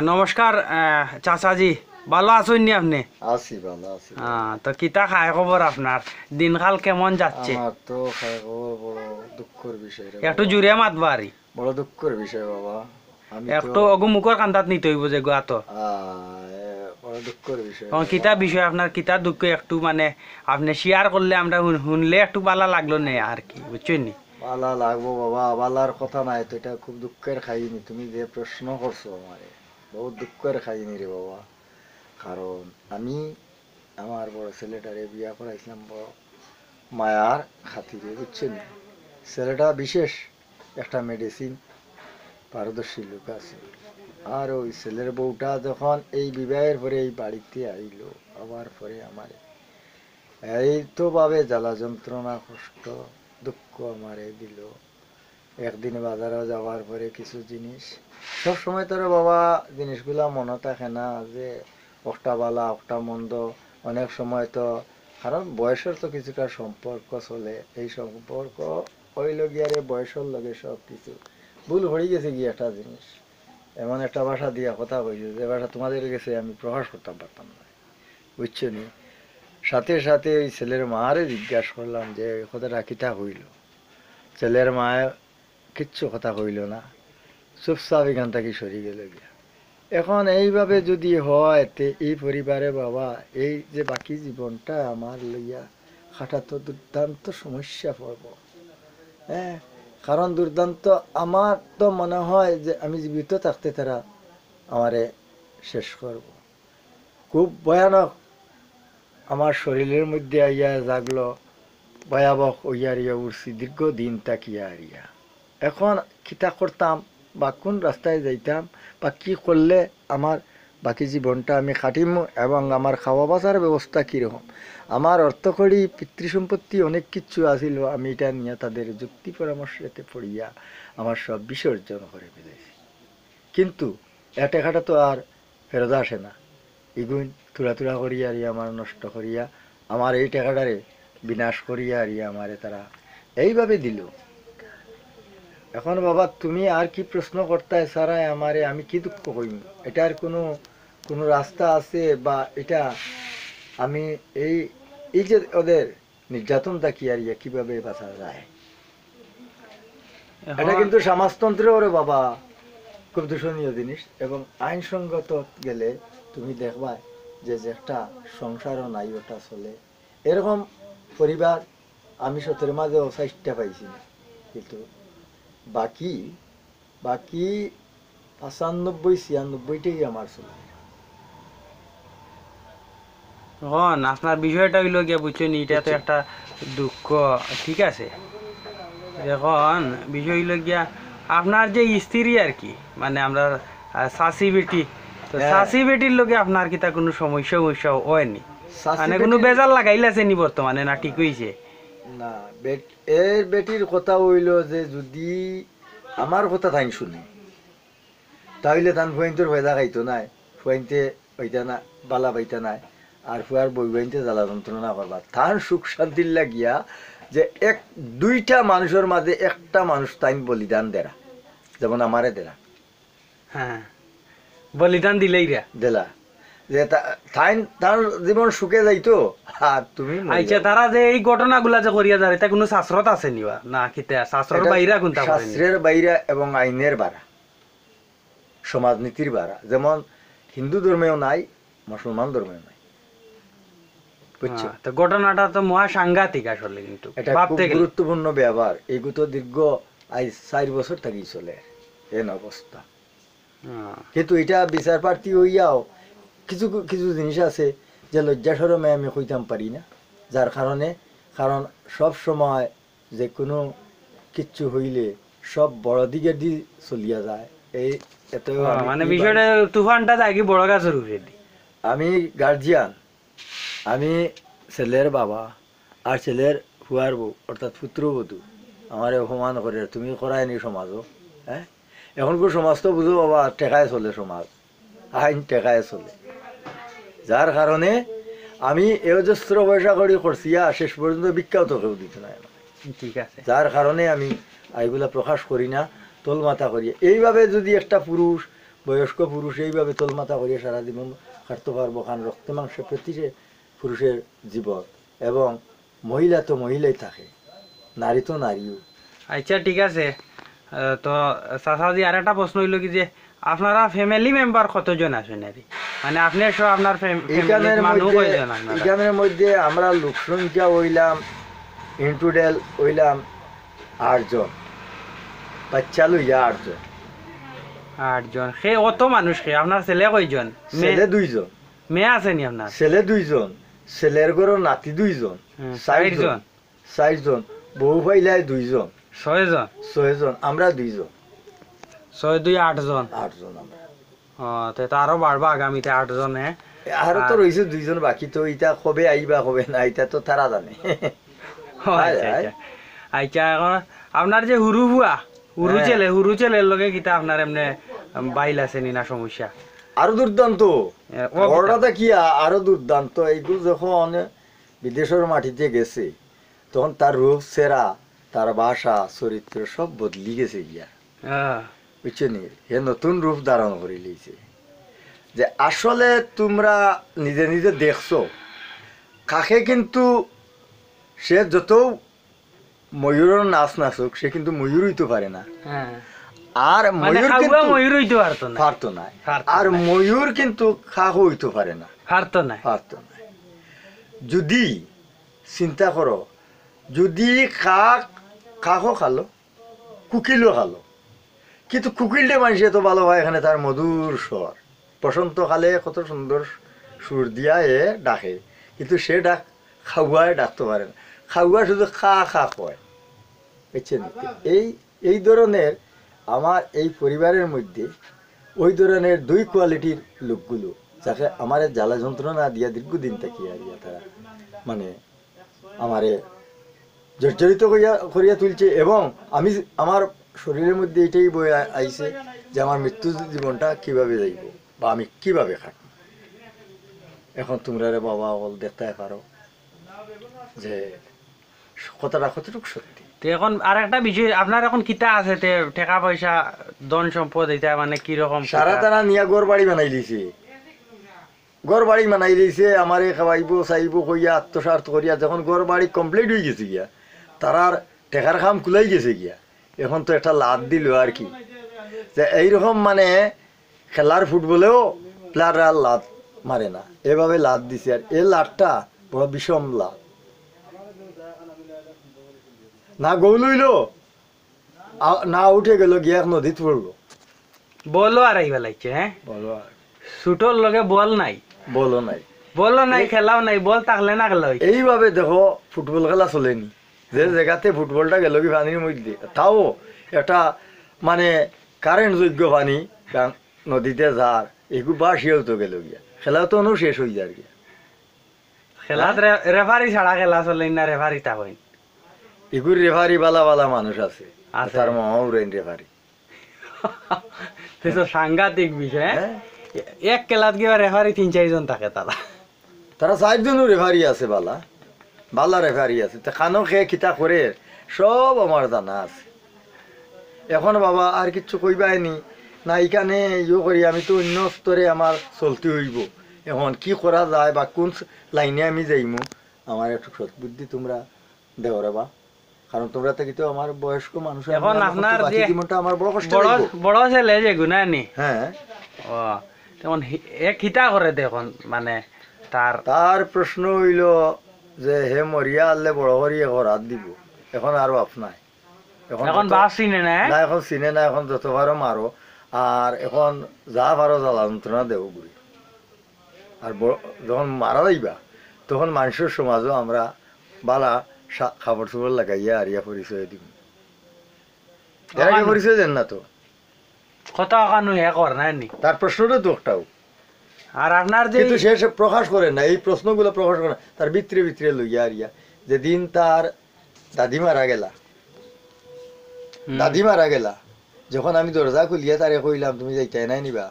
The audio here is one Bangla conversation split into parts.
নমস্কার চাচাজি, ভালো আছেন নি আপনি? আছি ভালো আছি। তো কিতা খায় খবর আপনার? দিনকাল কেমন যাচ্ছে? আমার তো খবর বড় দুঃখের বিষয় রে একটু বাবা। জুড়ে মাতবারি, বড় দুঃখের বিষয় বাবা। আমি তো একটু অগু মুখর কান্দাত নিতে হইব যে গোয়া তো। বড় দুঃখের বিষয় তখন বাবা। কিতা বিষয় আপনার, কিতা দুঃখ একটু মানে আপনি শেয়ার করলে আমরা শুনলে একটু ভালো লাগলো নে আর কি, বুঝছেন নি? বালা লাগবো বাবা, বালার কথা নাই তো, এটা খুব দুঃখের খাইনি। তুমি যে প্রশ্ন করছো আমারে, বহুত দুঃখের খাইনি রে বাবা। কারণ আমি আমার বড় ছেলেটারে বিয়া করাইছিলাম বড় মায়ার খাতিরে, বুঝছেন। ছেলেটা বিশেষ একটা মেডিসিন পারদর্শী লোক আছে। আর ওই ছেলের বউটা যখন এই বিবাহের পরে এই বাড়িতে আইলো, আবার পরে আমার এই তো ভাবে জ্বালা যন্ত্রণা কষ্ট দুঃখ আমারে দিল। একদিন বাজারে যাওয়ার পরে কিছু জিনিস, সব সময় তোর বাবা জিনিসগুলা মনে থাকে না যে একটা বালা একটা মন্দ। অনেক সময় তো কারণ বয়সের তো কিছুটা সম্পর্ক চলে, এই সম্পর্ক হইল গিয়ারে বয়সের লগে সব কিছু ভুল হয়ে গেছে গিয়ে একটা জিনিস। এমন একটা ভাষা দিয়া কথা কইছে যে ভাষা তোমাদের কাছে আমি প্রকাশ করতাম পারতাম না, বুঝছো নি। সাথে সাথে ওই ছেলের মারে জিজ্ঞাসা করলাম যে কথাটা কিতা হইল। ছেলের মায় কিচ্ছু কথা কইল না, চুপচাপ এখান থেকে সরি গেল গিয়া। এখন এইভাবে যদি হয় তে এই পরিবারে বাবা এই যে বাকি জীবনটা আমার লইয়া খাটা তো দুর্দান্ত সমস্যা পড়ব। হ্যাঁ, কারণ দুর্দান্ত আমার তো মনে হয় যে আমি জীবিত থাকতে তারা আমারে শেষ করব। খুব ভয়ানক আমার শরীরের মধ্যে আইয়া জাগলো, ভয়াবহ হইয়া উঠছি দীর্ঘদিন তাকিয়া আরিয়া। এখন কিতা করতাম বা কোন রাস্তায় যাইতাম বা কি করলে আমার বাকি জীবনটা আমি কাটিম এবং আমার খাওয়া বাঁচার ব্যবস্থা কীরকম। আমার অর্থকড়ি পিতৃসম্পত্তি অনেক কিছু আসিল, আমি এটা নিয়ে তাদের যুক্তি পরামর্শতে পড়িয়া আমার সব বিসর্জন করে ফেলেছি। কিন্তু এ টাকাটা তো আর ফেরত আসে না। এগুন তুলা তুলা করিয়া আর আমার নষ্ট করিয়া আমার এই টাকাটারে বিনাশ করিয়া আর আমারে তারা এইভাবে দিল। এখন বাবা তুমি আর কি প্রশ্ন করতে সারাই আমারে, আমি কি দুঃখ করিম? এটার কোনো কোনো রাস্তা আছে বা এটা আমি এই এই যে ওদের নির্যাতন তাকি আর কিভাবে বাঁচা যায়? এটা এখন কিন্তু সমাজতন্ত্রে ওরে বাবা খুব দূষণীয় জিনিস। এবং আইনসঙ্গত গেলে তুমি দেখবা যে যে একটা সংসারও নাই ওটা চলে এরকম পরিবার আমি সতের মাঝেও চেষ্টা পাইছি না। কিন্তু বাকি বাকি 95-96টাই আমার চলে। এখন আপনার বিষয়টা হইল গিয়া, বুঝছেন, এটা তো বুঝছেন? একটা দুঃখ, ঠিক আছে। এখন বিষয় হইল গিয়া আপনার যে স্ত্রী আর কি, মানে আমরা শাশি বেটি, তো হ্যাঁ, শাশি বেটির লগে আপনার কিতা কোনো সমস্যা সমস্যা হয়নি? শাশি মানে কোনো বেটির বেজাল লাগাইলাছে নি বর্তমানে, না ঠিক হইছে? না এর বেটির কথা হইল যে যদি আমার কথা তাই শুনে তাহলে তান ফুয়াইন্তর ভয়দা খাইতো নাই, ফুয়াইনতে হইতা না বালা পাইতা নাই, আর ফুয়ার বই বইনতে জ্বালা যন্ত্রণা করবা তার সুখ শান্তির লাগিয়া যে এক দুইটা মানুষের মাঝে একটা মানুষ তাইন বলিদান দেরা, যেমন আমারে দেরা হ্যাঁ, বলিদান দিলেই রে। দেলা যে তাইন তার জীবন সুখে যাইতো আর তুমি মরে আচ্ছা, যাও। তারা যে এই ঘটনাগুলা যে করিয়া যায়, এটা কোনো শাস্ত্রত আছে নিবা না কিতা? শাস্ত্রের এটা বাইরা কোনটা করেনি? শাস্ত্রের বাইরে এবং আইনের বাড়া, সমাজনীতির বাড়া। যেমন হিন্দু ধর্মেও নাই, মুসলমান ধর্মেও নাই, বুঝছো। তো ঘটনাটা তো মহা সাংঘাতিক আসলে, কিন্তু এটা খুব ভাবতে গেলে। গুরুত্বপূর্ণ ব্যবহার। এগুলো দীর্ঘ আজ 4 বছর থাকি চলে এন অবস্থা। হ্যাঁ। কিন্তু এটা বিচার প্রার্থী হইয়াও কিছু কিছু জিনিস আছে যে লজ্জা সরমে আমি কইতাম পারি না, যার কারণে কারণ সব সময় যে কোনো কিচ্ছু হইলে সব বড় দিকের দিয়ে চলিয়া যায়। এই এত আমি মানে কি বিষয়টা তুফানটা যায় বড় গাছের উপরে দি। আমি গার্জিয়ান, আমি ছেলের বাবা আর ছেলের হুয়ার বউ অর্থাৎ পুত্রবধূ আমারে অপমান করে তুমি করায়নি সমাজও। হ্যাঁ, এখনকার সমাজ তো বুঝো বাবা টেকায় চলে, সমাজ আইন টেকায় চলে। যার কারণে আমি অজস্র পয়সা করি করছি শেষ পর্যন্ত ভিক্ষাও তো কেউ দিতে নাই আমাকে। ঠিক আছে। যার কারণে আমি এইগুলা প্রকাশ করি না, তোলমাথা করি। এইভাবে যদি একটা পুরুষ বয়স্ক পুরুষ এইভাবে তোলমাথা করিয়া সারা জীবন খাটতে পারবো, কারণ রক্ত মাংস প্রতিটি পুরুষের জীবন, এবং মহিলা তো মহিলাই থাকে, নারী তো নারীও। আচ্ছা ঠিক আছে। তো চাচাজি আর একটা প্রশ্ন হইল কি যে আপনারা ফ্যামিলি মেম্বার কতজন আছেন আর মানে আপনি সব আপনার এখানের মানুষ মধ্যে কয়জন আপনারা? এখানের মধ্যে আমরা লোক সংখ্যা হইলাম ইনটুডেল হইলাম 8 জন, বাচ্চা লইয়া 8 জন। 8 জন। সে অত মানুষ খে আপনার ছেলে কয়জন? ছেলে 2 জন, মেয়ে আসেনি আপনার? ছেলে 2 জন, ছেলের ঘরের নাতি 2 জন, 4 জন। 4 জন, বউ পাইলাই 2 জন, 6 জন। 6 জন, আমরা 2 জন, 6 2 8 জন। 8 জন আমরা। তো আরো বাড়বা আগামীতে 8 জনে। আরো তো রয়েছে 2 জন বাকি, তো ইটা কবে আইবা কবে না এটা তো তারা জানে। আচ্ছা আচ্ছা। আচ্ছা এখন আপনার যে হুরু হুয়া হুরু ছেলের লগে কিতা আপনার এমনি বাইল আছে নি না সমস্যা? আরো দুর্দান্ত ও ঘটনাটা কি, আরো দুর্দান্ত। এইগুলো যখন বিদেশের মাটিতে গেছে তখন তার রূপ চেহারা, তার ভাষা, চরিত্র সব বদলি গেছে গিয়া, বুঝছো নি? হে নতুন রূপ ধারণ করে লিয়েছে। যে আসলে তোমরা নিজে নিজে দেখছো কাকে, কিন্তু সে যত ময়ূরের নাচ নাচুক সে কিন্তু ময়ূর হইতে পারে না। আর ময়ূর কিন্তু ময়ূর হইতে পারতো না, পারতো না। আর ময়ূর কিন্তু খাক হইতে পারে না, পারতো না, পারতো না। যদি চিন্তা করো, যদি কাকও খালো, কুকিলও খালো, কিন্তু কুকিলটা মানুষ এত ভালো হয়, এখানে তার মধুর স্বর, বসন্তকালে কত সুন্দর সুর দিয়া এ ডাকে, কিন্তু সে ডাক খাওয়ায় ডাকতে পারে না, খাওয়া শুধু খা খা কয়, বুঝছেন? এই ধরনের আমার এই পরিবারের মধ্যে ওই ধরনের 2 কোয়ালিটির লোকগুলো, যাকে আমার জ্বালা যন্ত্রণা দিয়া দীর্ঘদিন তাকিয়ে আরিয়া তারা মানে আমারে জর্জরিত করিয়া তুলছে, এবং আমি আমার শরীরের মধ্যে এটাই বই আইছে যে আমার মৃত্যু জীবনটা কিভাবে যাইব বা আমি কিভাবে খাটব। এখন তোমরা রে বাবা বল দেখতে পারো যে কথাটা কতটুকু সত্যি। এখন আর একটা বিষয়, আপনার এখন কিতা আছে টাকা পয়সা ধন সম্পদ, এটা মানে কিরকম? সারা তারা নিয়া ঘর বাড়ি বানাই দিছে, ঘর বাড়ি বানাই দিয়েছে, আমারে খাওয়াইব চাইব কইয়া আত্মস্বার্থ করিয়া, যখন ঘর বাড়ি কমপ্লিট হয়ে গেছে গিয়া, তারার টেকার খাম খুলাই গেছে গিয়া, এখন তো একটা লাভ দিল আর কি, যে এইরকম মানে খেলার ফুটবলেও প্লেয়াররা লাভ মারে না, এভাবে লাভ দিছে। আর এই লাভটা বড় বিষম লাভ, না গোল হইল না উঠে গেল গিয়া নদীত পড়লো, বলও আর আইবা লাগছে। হ্যাঁ, বলো আর ছুটোর লগে বল নাই, বলো নাই, বলও নাই, খেলাও নাই, বল থাকলে না খেলা। এইভাবে দেখো ফুটবল খেলা চলেনি, যে জায়গাতে ফুটবলটা গেল কি পানির মধ্যে, তাও একটা মানে কারেন্ট যোগ্য পানি, নদীতে যার এগুলো বাসিয়েও তো গেল গিয়া, খেলাও তো শেষ হয়ে যায় গিয়া। খেলা রেফারি ছাড়া খেলা চলে না, রেফারি তা হয় এগুর রেফারি বালা বালা মানুষ আছে, তার মহাউরেন রেফারি সাংঘাতিক বিষয়। এক খেলাত গিয়ে রেফারি 3-4 জন থাকে, তারা 4 জনও রেফারি আছে, বালা বালা রেফারি আছে, খানো খেয়ে খিতা করে সব আমার জানা আছে। এখন বাবা আর কিচ্ছু কইবাইনি না, এখানে ইয়ে করি, আমি তো অন্য স্তরে আমার চলতে হইব, এখন কি করা যায় বা কোন লাইনে আমি যাইমু, আমার একটু সৎবুদ্ধি তোমরা দেও রে বা, কারণ তোমরা থেকে তো আমার বয়স্ক মানুষ, এখন আপনার যে আমার বড় কষ্ট, বড় ছেলে যে গুনানি, হ্যাঁ, ও তখন এক হিতা করে দেখুন, মানে তার প্রশ্ন হইল যে হে মরিয়া আনলে বড় করিয়া ঘর দিব, এখন আর বাপ নাই, এখন বাপ চিনে না, এখন চিনে না, এখন যত পারো মারো, আর এখন যা পারো জ্বালা যন্ত্রণা দেব ঘুরি, আর যখন মারা যাইবা তখন মানুষের সমাজও আমরা বালা খাবার চুবর লাগাইয়া আরিয়া পরিচয় দিব, এর আগে পরিচয় দেন না তো, কথা কানু হে কর না নি, তার প্রশ্নটা তো একটাও, আর আপনার যে কিন্তু সে প্রকাশ করে না, এই প্রশ্নগুলো প্রকাশ করে না, তার ভিতরে ভিতরে লইয়া আরিয়া, যেদিন তার দাদি মারা গেলা, যখন আমি দরজা খুলিয়া তারে কইলাম তুমি যাইতাই নাই নিবা,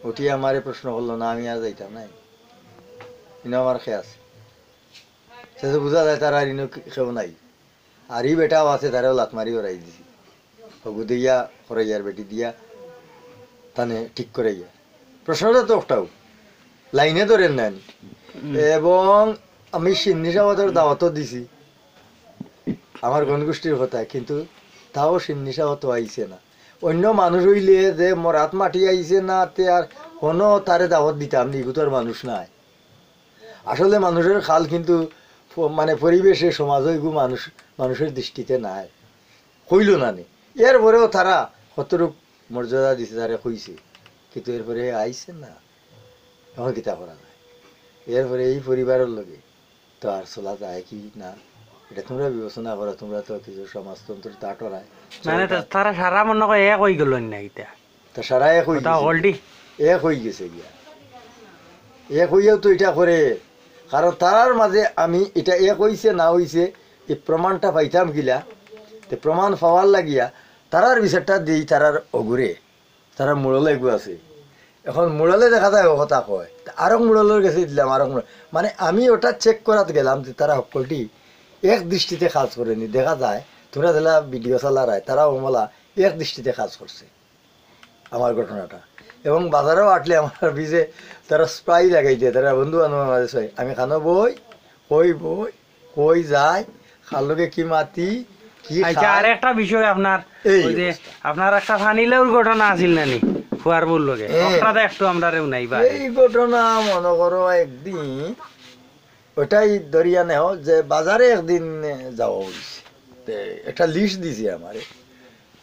উঠি আমারে প্রশ্ন করলো না, আমি আর যাইতাম নাই, ইনো আমার খেয়ে আছে, সে তো বোঝা যায় তার আর ইনো খেও নাই, আর ই বেটাও আছে, তারেও লাত মারি ওরাই দিছি, হগু দিয়া খরাইয়ার বেটি দিয়া তানে ঠিক করে গিয়া প্রশ্নটা তো একটাও লাইনে ধরেন নেন। এবং আমি সিন্নিসাবাদের দাওয়াতও দিছি আমার গণগোষ্ঠীর কথা, কিন্তু তাও সিন্নিসাবাদ আইছে না। অন্য মানুষ হইলে যে মরাত মাটি আইছে না তে আর কোনো তারে দাওয়াত দিতাম নিগুতর মানুষ নাই। আসলে মানুষের খাল কিন্তু মানে পরিবেশে সমাজ হইগু মানুষের দৃষ্টিতে নাই, হইল না নি। এরপরেও তারা কতটুক মর্যাদা দিছে তারা কইছে, কিন্তু এরপরে আইছে না, এখন কিতা করা যায়? এরপরে এই পরিবারের লগে তো আর চলা যায় কি না, এটা তোমরা বিবেচনা করো। তোমরা তো কিছু সমাজতন্ত্র তাটরায় মানে তারা সারা মনে করে এক হয়ে গেল না এটা, তো সারা এক হয়ে ওটা অলরেডি এক হয়ে গেছে গিয়া। এক হইয়াও তো এটা করে, কারণ তারার মাঝে আমি এটা এক হইছে না হইছে এই প্রমাণটা পাইতাম কিলা, তে প্রমাণ পাওয়ার লাগিয়া তারার বিচারটা দিই তারার অগুরে, তারা মুড়লে এগু আছে। এখন মুড়লে দেখা যায় ও কথা কয়, আরো মুড়লের কাছে দিলাম আরো মানে আমি ওটা চেক করাতে গেলাম যে তারা সকলটি এক দৃষ্টিতে কাজ করেনি। দেখা যায় তোমরা যেলা ভিডিও চালারায় তারা ওমলা এক দৃষ্টিতে কাজ করছে আমার ঘটনাটা। এবং বাজারেও আটলে আমার বিজে তারা স্প্রাই লাগাই দিয়ে, তারা বন্ধু বান্ধব মাঝে চাই আমি খানো বই কই যায় খালোকে কি মাতি কি আচ্ছা। আর একটা বিষয় আপনার এই ওই যে আপনার একটা ফানিলেও ঘটনা আছিল নানি ফুয়ার বল লগে, ওটাতে একটু আমরা রেউ নাই বা এই ঘটনা মনে করো একদিন ওটাই দরিয়া নেও যে বাজারে একদিন যাওয়া হয়েছে, একটা লিস্ট দিছি আমারে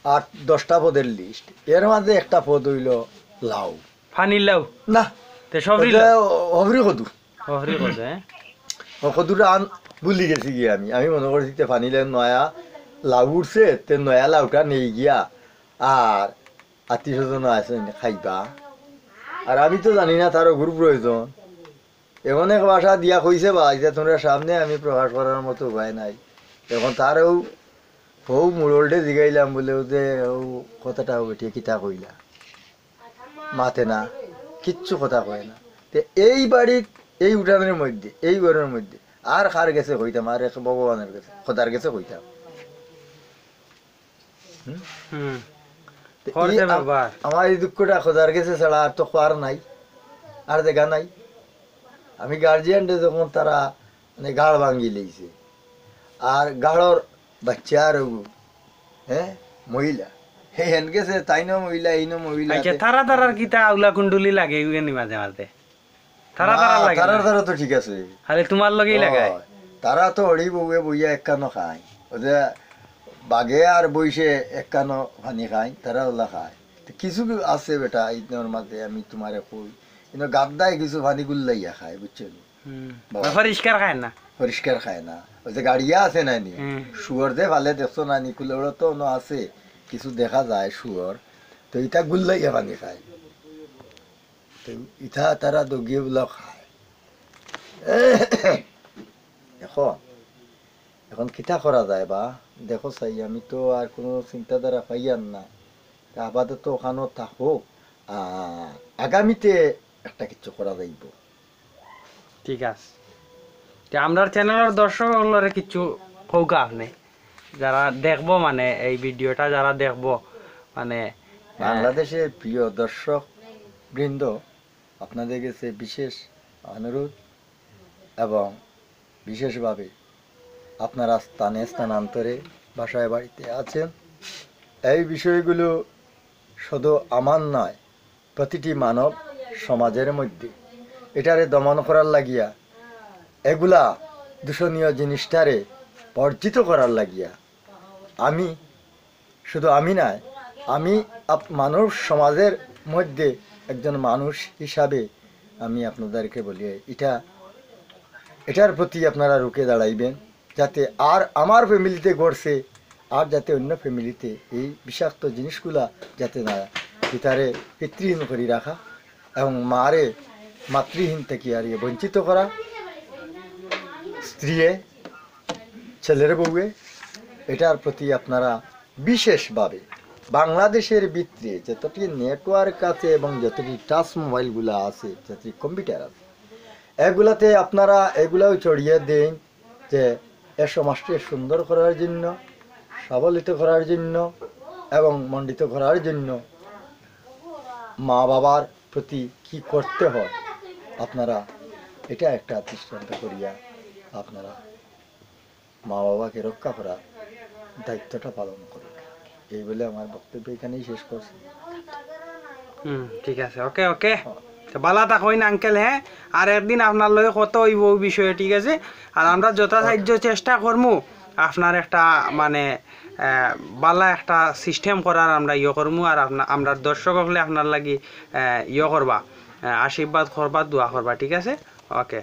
8-10টা পদের লিস্ট। এর মাঝে একটা পদ হইল লাউ, ফানিলেও না তে সবরি হবরি কদু, হরি কইছে কদুটা আন ভুলি গেছি গিয়ে আমি মনে করছি তে ফানিলে নয়া লাউ উঠছে, তে নয়া লাউটা নেই গিয়া আর আত্মীয় স্বজন আছে খাইবা। আর আমি তো জানি না তারও গুরু প্রয়োজন, এমন এক বাসা দিয়া কইছে বা যে তোমরা সামনে আমি প্রকাশ করার মতো উপায় নাই। এখন তারও বউ মুরলটে জিগাইলাম বলে যে ও কথাটা বেঠিয়ে কিতা কইলা, মাতে না, কিচ্ছু কথা কয় না। তে এই বাড়ির এই উঠানের মধ্যে এই ঘরের মধ্যে আর কার গেছে কইতাম, আর এক ভগবানের কাছে খোদার গেছে কইতাম। আমার এই দুঃখটা খোদার গেছে ছাড়া আর তো খোয়ার নাই, আর দেখা নাই। আমি গার্জিয়ানটা যখন তারা মানে গাড় ভাঙ্গি লইছে, আর গাড়র বাচ্চা আর হ্যাঁ মহিলা হেন গেছে তাই না মহিলা এই না মহিলা। আচ্ছা তারা তারার কিতা আউলা কুণ্ডুলি লাগে নি মাঝে মাঝে, তারা তারা লাগে তারার তারা তো ঠিক আছে, খালি তোমার লগেই লাগায়। তারা তো হরি বউয়ে বইয়া একখানো খায়, ওদের বাঘে আর বইসে একখানো পানি খায়, তারা ওলা খায়। কিছু আছে বেটা এইটার মাঝে আমি তোমারে কই, কিন্তু গাদ্দায় কিছু পানি গুল্লাইয়া খায়, বুঝছো? পরিষ্কার খায় না, পরিষ্কার খায় না। ওই যে গাড়িয়া আছে না নি শুয়র যে ভালে দেখছো না নি কুলেও তো আছে কিছু দেখা যায় শুয়র, তো ইটা গুল্লাইয়া পানি খায়, তো ইটা তারা দগিয়ে বলা খায়। এখন কিতা করা যায় বা দেখো চাই, আমি তো আর কোনো চিন্তাধারা পাইয়ান না, আপাতত ওখানে থাকুক, আগামীতে একটা কিছু করা যাইব। ঠিক আছে, আমরা চ্যানেলের দর্শক কিছু কৌকা আপনি যারা দেখবো, মানে এই ভিডিওটা যারা দেখবো, মানে বাংলাদেশের প্রিয় দর্শক বৃন্দ, আপনাদের কাছে বিশেষ অনুরোধ এবং বিশেষভাবে আপনারা স্থানান্তরে বাসায় বাড়িতে আছেন, এই বিষয়গুলো শুধু আমার নয়, প্রতিটি মানব সমাজের মধ্যে এটারে দমন করার লাগিয়া, এগুলা দূষণীয় জিনিসটারে বর্জিত করার লাগিয়া আমি শুধু আমি নয়, আমি মানুষ সমাজের মধ্যে একজন মানুষ হিসাবে আমি আপনাদেরকে বলি এটার প্রতি আপনারা রুখে দাঁড়াইবেন, যাতে আর আমার ফ্যামিলিতে ঘটছে আর যাতে অন্য ফ্যামিলিতে এই বিষাক্ত জিনিসগুলা যাতে না, পিতারে পিতৃহীন করে রাখা এবং মারে মাতৃহীন থেকে আর বঞ্চিত করা, স্ত্রীয়ে ছেলের বউয়ে, এটার প্রতি আপনারা বিশেষভাবে বাংলাদেশের ভিতরে যতটি নেটওয়ার্ক আছে এবং যতটি টাচ মোবাইলগুলো আছে, যতটি কম্পিউটার আছে, এগুলাতে আপনারা এগুলাও ছড়িয়ে দেন যে এ সমাজকে সুন্দর করার জন্য, সবলিত করার জন্য এবং মণ্ডিত করার জন্য মা বাবার প্রতি কি করতে হয় আপনারা এটা একটা দৃষ্টান্ত করিয়া আপনারা মা বাবাকে রক্ষা করার দায়িত্বটা পালন করুন। এই বলে আমার বক্তব্য এখানেই শেষ করছি। ঠিক আছে, ওকে ওকে, বালা থাকুন আঙ্কেল। হ্যাঁ, আর একদিন আপনার লগে কত হইব ওই বিষয়ে, ঠিক আছে? আর আমরা যথাসাধ্য চেষ্টা করবো আপনার একটা মানে বালা একটা সিস্টেম করার আমরা করবো। আর আমরা দর্শক হলে আপনার লাগি করবা, আশীর্বাদ করবা, দোয়া করবা, ঠিক আছে? ওকে।